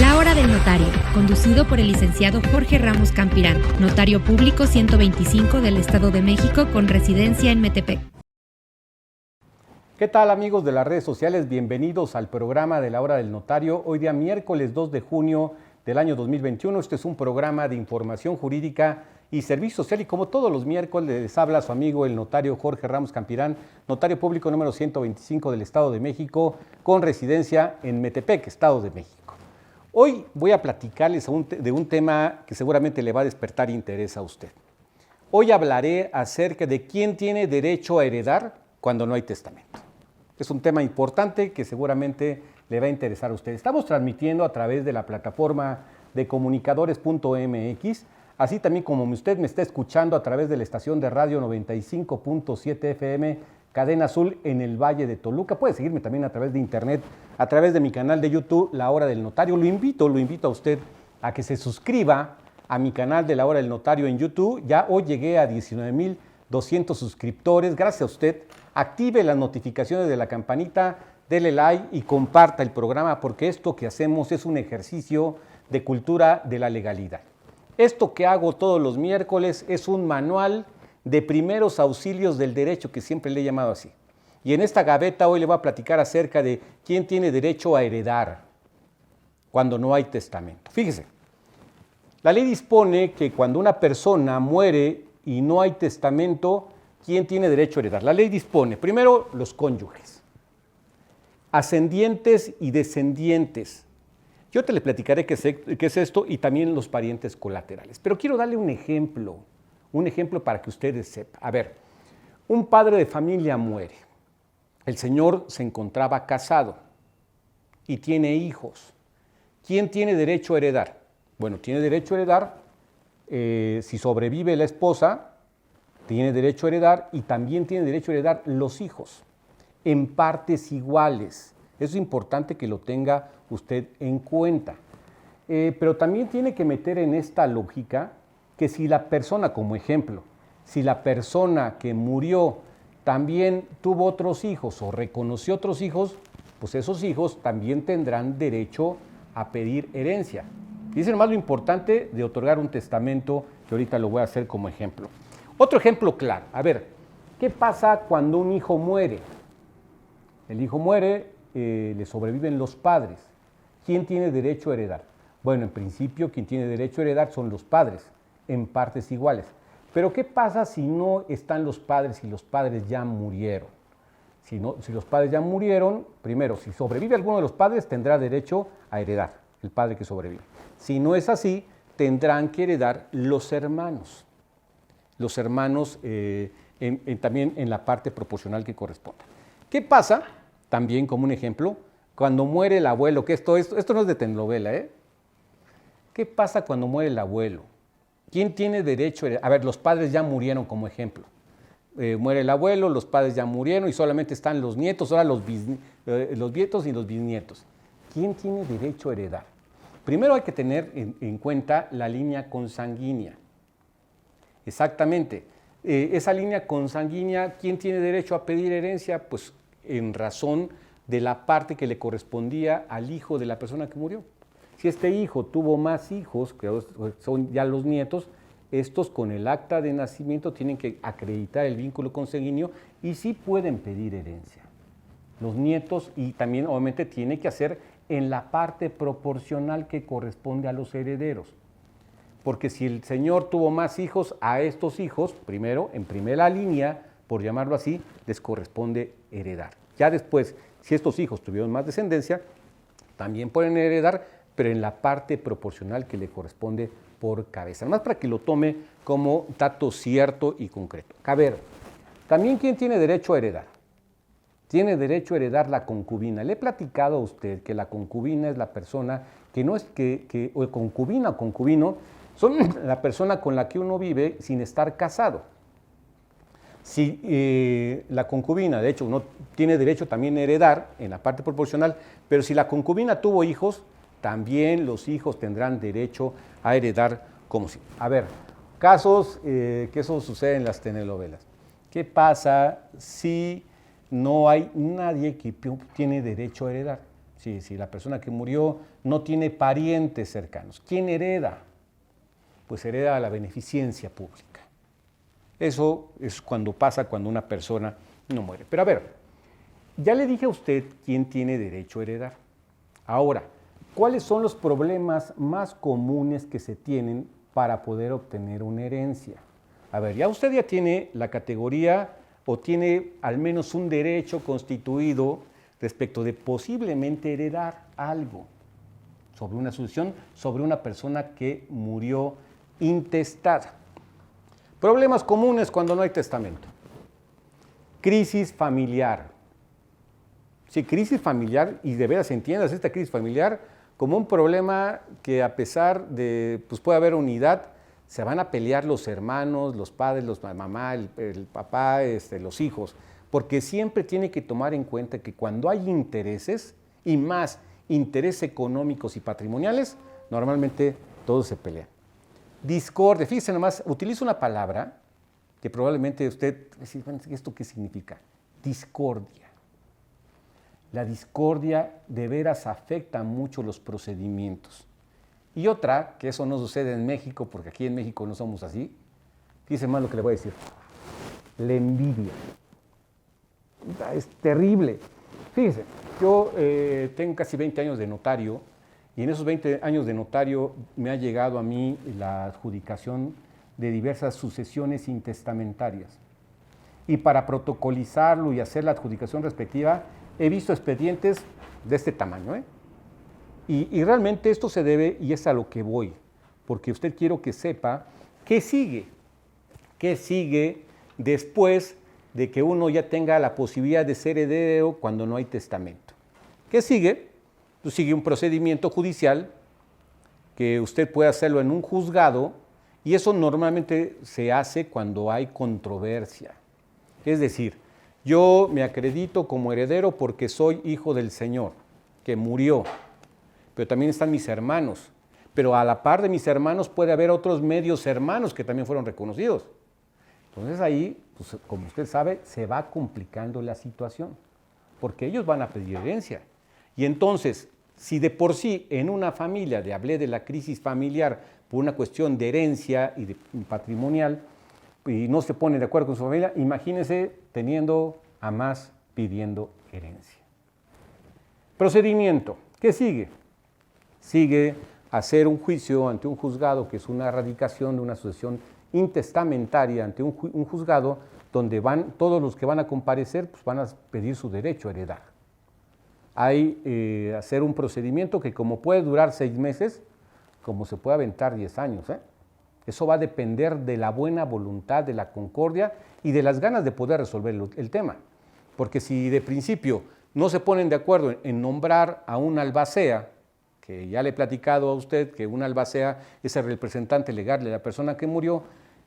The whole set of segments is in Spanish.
La Hora del Notario, conducido por el licenciado Jorge Ramos Campirán, notario público 125 del Estado de México con residencia en Metepec. ¿Qué tal, amigos de las redes sociales? Bienvenidos al programa de La Hora del Notario. Hoy día miércoles 2 de junio del año 2021. Este es un programa de información jurídica y servicio social, y como todos los miércoles les habla su amigo el notario Jorge Ramos Campirán, notario público número 125 del Estado de México con residencia en Metepec, Estado de México. Hoy voy a platicarles de un tema que seguramente le va a despertar interés a usted. Hoy hablaré acerca de quién tiene derecho a heredar cuando no hay testamento. Es un tema importante que seguramente le va a interesar a usted. Estamos transmitiendo a través de la plataforma de comunicadores.mx, así también como usted me está escuchando a través de la estación de radio 95.7 FM, Cadena Azul en el Valle de Toluca. Puede seguirme también a través de internet, a través de mi canal de YouTube, La Hora del Notario. Lo invito a usted a que se suscriba a mi canal de La Hora del Notario en YouTube. Ya hoy llegué a 19,200 suscriptores. Gracias a usted. Active las notificaciones de la campanita, dele like y comparta el programa, porque esto que hacemos es un ejercicio de cultura de la legalidad. Esto que hago todos los miércoles es un manual de primeros auxilios del derecho, que siempre le he llamado así. Y en esta gaveta hoy le voy a platicar acerca de quién tiene derecho a heredar cuando no hay testamento. Fíjese, la ley dispone que cuando una persona muere y no hay testamento, ¿quién tiene derecho a heredar? La ley dispone, primero, los cónyuges, ascendientes y descendientes. Yo te le platicaré qué es esto, y también los parientes colaterales. Pero quiero darle un ejemplo para que ustedes sepan. A ver, un padre de familia muere. El señor se encontraba casado y tiene hijos. ¿Quién tiene derecho a heredar? Bueno, tiene derecho a heredar si sobrevive la esposa, tiene derecho a heredar, y también tiene derecho a heredar los hijos, en partes iguales. Eso es importante que lo tenga usted en cuenta. Pero también tiene que meter en esta lógica que si la persona, como ejemplo, si la persona que murió también tuvo otros hijos o reconoció otros hijos, pues esos hijos también tendrán derecho a pedir herencia. Dice nomás lo importante de otorgar un testamento, que ahorita lo voy a hacer como ejemplo. Otro ejemplo claro, a ver, ¿qué pasa cuando un hijo muere? El hijo muere, le sobreviven los padres. ¿Quién tiene derecho a heredar? Bueno, en principio quien tiene derecho a heredar son los padres, en partes iguales. Pero ¿qué pasa si no están los padres y los padres ya murieron? Si los padres ya murieron, primero, si sobrevive alguno de los padres, tendrá derecho a heredar, el padre que sobrevive. Si no es así, tendrán que heredar los hermanos. Los hermanos también en la parte proporcional que corresponda. ¿Qué pasa? También como un ejemplo, cuando muere el abuelo, que esto no es de telenovela, ¿eh? ¿Qué pasa cuando muere el abuelo? ¿Quién tiene derecho a heredar? A ver, los padres ya murieron como ejemplo. Muere el abuelo, los padres ya murieron y solamente están los nietos, ahora los nietos y los bisnietos. ¿Quién tiene derecho a heredar? Primero hay que tener en cuenta la línea consanguínea. Exactamente. Esa línea consanguínea, ¿quién tiene derecho a pedir herencia? Pues en razón de la parte que le correspondía al hijo de la persona que murió. Si este hijo tuvo más hijos, que son ya los nietos, estos con el acta de nacimiento tienen que acreditar el vínculo consanguíneo y sí pueden pedir herencia. Los nietos, y también obviamente tiene que hacer en la parte proporcional que corresponde a los herederos. Porque si el señor tuvo más hijos, a estos hijos, primero, en primera línea, por llamarlo así, les corresponde heredar. Ya después, si estos hijos tuvieron más descendencia, también pueden heredar, pero en la parte proporcional que le corresponde por cabeza. Además, para que lo tome como dato cierto y concreto. A ver, también ¿quién tiene derecho a heredar? Tiene derecho a heredar la concubina. Le he platicado a usted que la concubina es la persona que no es o concubina o concubino, son la persona con la que uno vive sin estar casado. Si la concubina, de hecho, uno tiene derecho también a heredar en la parte proporcional, pero si la concubina tuvo hijos, también los hijos tendrán derecho a heredar como si. A ver, casos que eso sucede en las telenovelas. ¿Qué pasa si no hay nadie que tiene derecho a heredar? Si la persona que murió no tiene parientes cercanos, ¿quién hereda? Pues hereda la beneficencia pública. Eso es cuando pasa cuando una persona no muere. Pero a ver, ya le dije a usted quién tiene derecho a heredar. Ahora, ¿cuáles son los problemas más comunes que se tienen para poder obtener una herencia? A ver, usted ya tiene la categoría o tiene al menos un derecho constituido respecto de posiblemente heredar algo sobre una sucesión, sobre una persona que murió intestada. Problemas comunes cuando no hay testamento. Crisis familiar. Sí, crisis familiar, y de veras entiendas esta crisis familiar como un problema que a pesar de, pues puede haber unidad, se van a pelear los hermanos, los padres, la mamá, el papá, los hijos, porque siempre tiene que tomar en cuenta que cuando hay intereses, y más intereses económicos y patrimoniales, normalmente todos se pelean. Discordia, fíjese nomás, utilizo una palabra que probablemente usted dice, bueno, ¿esto qué significa? Discordia. La discordia de veras afecta mucho los procedimientos. Y otra, que eso no sucede en México, porque aquí en México no somos así, fíjese más lo que le voy a decir, la envidia. Es terrible. Fíjese, yo tengo casi 20 años de notario, y en esos 20 años de notario me ha llegado a mí la adjudicación de diversas sucesiones intestamentarias. Y para protocolizarlo y hacer la adjudicación respectiva, he visto expedientes de este tamaño, ¿eh? Y realmente esto se debe, y es a lo que voy, porque usted quiero que sepa qué sigue después de que uno ya tenga la posibilidad de ser heredero cuando no hay testamento. ¿Qué sigue? Pues sigue un procedimiento judicial que usted puede hacerlo en un juzgado, y eso normalmente se hace cuando hay controversia. Es decir, yo me acredito como heredero porque soy hijo del Señor, que murió, pero también están mis hermanos. Pero a la par de mis hermanos puede haber otros medios hermanos que también fueron reconocidos. Entonces ahí, pues, como usted sabe, se va complicando la situación, porque ellos van a pedir herencia. Y entonces, si de por sí en una familia, le hablé de la crisis familiar por una cuestión de herencia y de patrimonial, y no se pone de acuerdo con su familia, imagínese teniendo a más pidiendo herencia. Procedimiento, ¿qué sigue? Sigue hacer un juicio ante un juzgado, que es una erradicación de una sucesión intestamentaria ante un juzgado, donde van todos los que van a comparecer, pues van a pedir su derecho a heredar. Hay hacer un procedimiento que como puede durar 6 meses, como se puede aventar 10 años, ¿eh? Eso va a depender de la buena voluntad, de la concordia y de las ganas de poder resolver el tema. Porque si de principio no se ponen de acuerdo en nombrar a un albacea, que ya le he platicado a usted que un albacea es el representante legal de la persona que murió,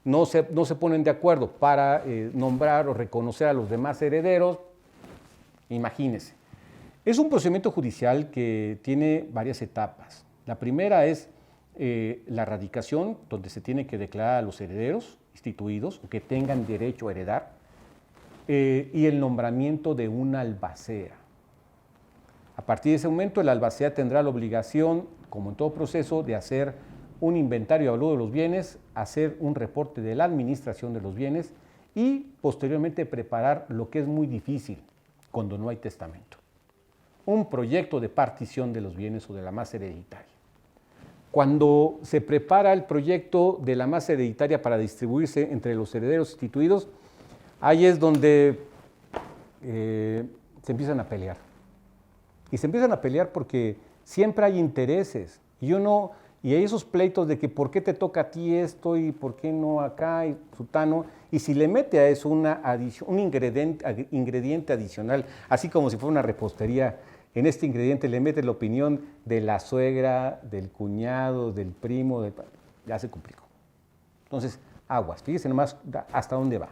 no se ponen de acuerdo para nombrar o reconocer a los demás herederos, imagínese. Es un procedimiento judicial que tiene varias etapas. La primera es la radicación, donde se tiene que declarar a los herederos instituidos o que tengan derecho a heredar, y el nombramiento de un albacea. A partir de ese momento, el albacea tendrá la obligación, como en todo proceso, de hacer un inventario avalúo de los bienes, hacer un reporte de la administración de los bienes y posteriormente preparar lo que es muy difícil cuando no hay testamento: un proyecto de partición de los bienes o de la masa hereditaria. Cuando se prepara el proyecto de la masa hereditaria para distribuirse entre los herederos instituidos, ahí es donde se empiezan a pelear. Y se empiezan a pelear porque siempre hay intereses. Y hay esos pleitos de que por qué te toca a ti esto y por qué no acá y sutano. Y si le mete a eso un ingrediente adicional, así como si fuera una repostería, en este ingrediente le mete la opinión de la suegra, del cuñado, del primo, ya se complicó. Entonces, aguas, fíjense nomás hasta dónde va.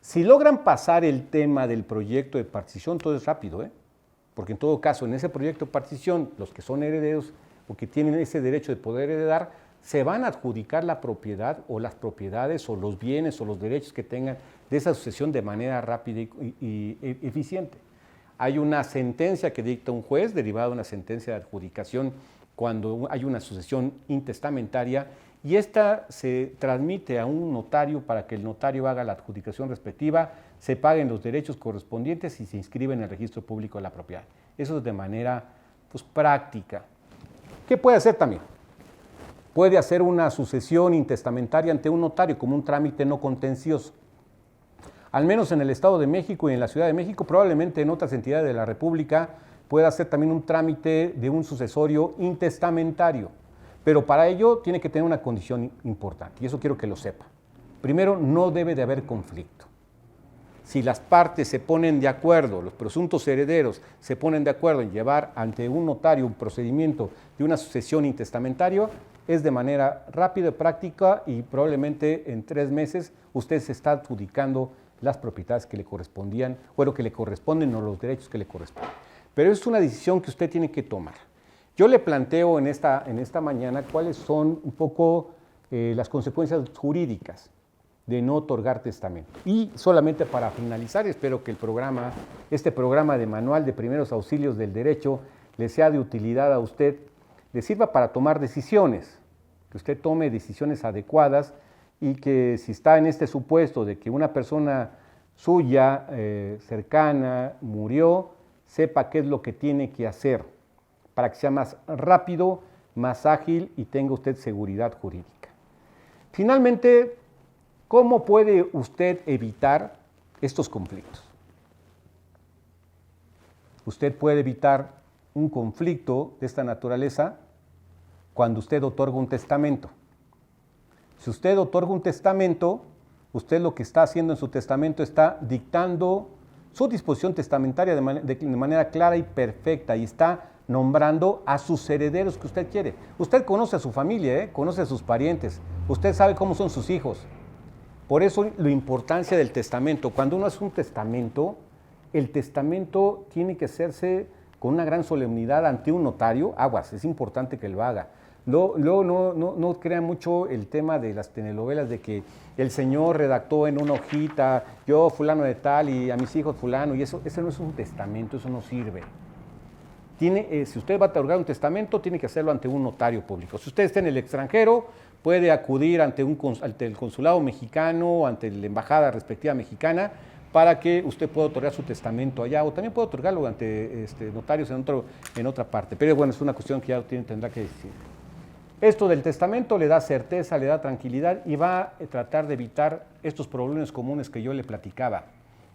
Si logran pasar el tema del proyecto de partición, todo es rápido, porque en todo caso, en ese proyecto de partición, los que son herederos o que tienen ese derecho de poder heredar, se van a adjudicar la propiedad o las propiedades o los bienes o los derechos que tengan de esa sucesión de manera rápida y eficiente. Hay una sentencia que dicta un juez derivada de una sentencia de adjudicación cuando hay una sucesión intestamentaria y esta se transmite a un notario para que el notario haga la adjudicación respectiva, se paguen los derechos correspondientes y se inscribe en el registro público de la propiedad. Eso es de manera práctica. ¿Qué puede hacer también? Puede hacer una sucesión intestamentaria ante un notario como un trámite no contencioso. Al menos en el Estado de México y en la Ciudad de México, probablemente en otras entidades de la República, puede hacer también un trámite de un sucesorio intestamentario. Pero para ello tiene que tener una condición importante, y eso quiero que lo sepa. Primero, no debe de haber conflicto. Si las partes se ponen de acuerdo, los presuntos herederos se ponen de acuerdo en llevar ante un notario un procedimiento de una sucesión intestamentaria, es de manera rápida y práctica y probablemente en 3 meses usted se está adjudicando las propiedades que le correspondían, o que le corresponden o los derechos que le corresponden. Pero es una decisión que usted tiene que tomar. Yo le planteo en esta mañana cuáles son un poco las consecuencias jurídicas de no otorgar testamento. Y solamente para finalizar, espero que este programa de Manual de Primeros Auxilios del Derecho le sea de utilidad a usted, le sirva para tomar decisiones, que usted tome decisiones adecuadas y que si está en este supuesto de que una persona suya, cercana, murió, sepa qué es lo que tiene que hacer para que sea más rápido, más ágil y tenga usted seguridad jurídica. Finalmente, ¿cómo puede usted evitar estos conflictos? Usted puede evitar un conflicto de esta naturaleza cuando usted otorga un testamento. Si usted otorga un testamento, usted lo que está haciendo en su testamento está dictando su disposición testamentaria de manera clara y perfecta y está nombrando a sus herederos que usted quiere. Usted conoce a su familia, conoce a sus parientes, usted sabe cómo son sus hijos. Por eso la importancia del testamento. Cuando uno hace un testamento, el testamento tiene que hacerse con una gran solemnidad ante un notario. Aguas, es importante que lo haga. No crean mucho el tema de las telenovelas de que el señor redactó en una hojita, yo fulano de tal y a mis hijos fulano, y eso no es un testamento, eso no sirve. Si usted va a otorgar un testamento, tiene que hacerlo ante un notario público. Si usted está en el extranjero, puede acudir ante el consulado mexicano o ante la embajada respectiva mexicana para que usted pueda otorgar su testamento allá, o también puede otorgarlo ante notarios en otra parte. Pero bueno, es una cuestión que ya tendrá que decidir. Esto del testamento le da certeza, le da tranquilidad y va a tratar de evitar estos problemas comunes que yo le platicaba,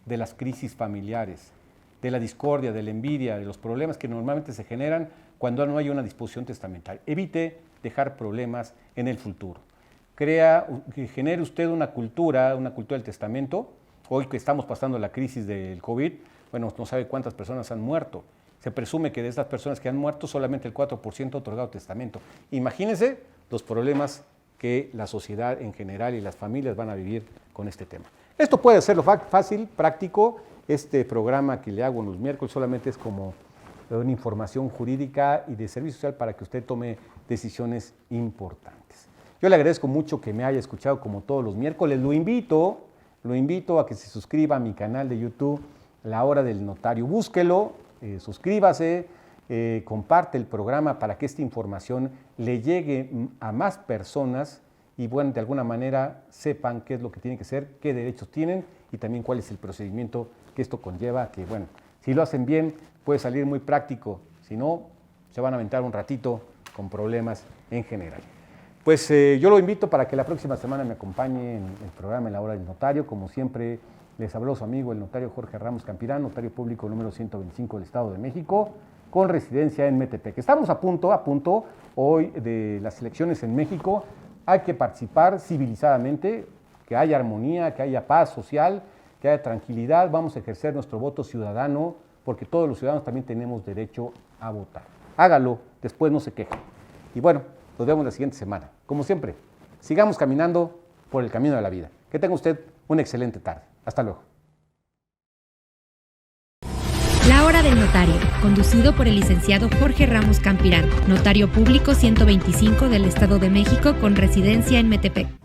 de las crisis familiares, de la discordia, de la envidia, de los problemas que normalmente se generan cuando no hay una disposición testamentaria. Evite dejar problemas en el futuro. Genere usted una cultura del testamento. Hoy que estamos pasando la crisis del COVID, bueno, no sabe cuántas personas han muerto. Se presume que de estas personas que han muerto, solamente el 4% ha otorgado testamento. Imagínense los problemas que la sociedad en general y las familias van a vivir con este tema. Esto puede hacerlo fácil, práctico. Este programa que le hago en los miércoles solamente es como una información jurídica y de servicio social para que usted tome decisiones importantes. Yo le agradezco mucho que me haya escuchado como todos los miércoles. Lo invito a que se suscriba a mi canal de YouTube, La Hora del Notario. Búsquelo, suscríbase, comparte el programa para que esta información le llegue a más personas y, bueno, de alguna manera sepan qué es lo que tienen que hacer, qué derechos tienen y también cuál es el procedimiento que esto conlleva, que, bueno, si lo hacen bien puede salir muy práctico, si no, se van a aventar un ratito con problemas en general. Pues yo lo invito para que la próxima semana me acompañe en el programa En la Hora del Notario. Como siempre, les habló su amigo el notario Jorge Ramos Campirán, notario público número 125 del Estado de México, con residencia en Metepec. Estamos a punto hoy de las elecciones en México. Hay que participar civilizadamente, que haya armonía, que haya paz social, que haya tranquilidad. Vamos a ejercer nuestro voto ciudadano, porque todos los ciudadanos también tenemos derecho a votar. Hágalo, después no se queje. Y bueno, nos vemos la siguiente semana. Como siempre, sigamos caminando por el camino de la vida. Que tenga usted una excelente tarde. Hasta luego. La Hora del Notario, conducido por el licenciado Jorge Ramos Campirán, notario público 125 del Estado de México con residencia en Metepec.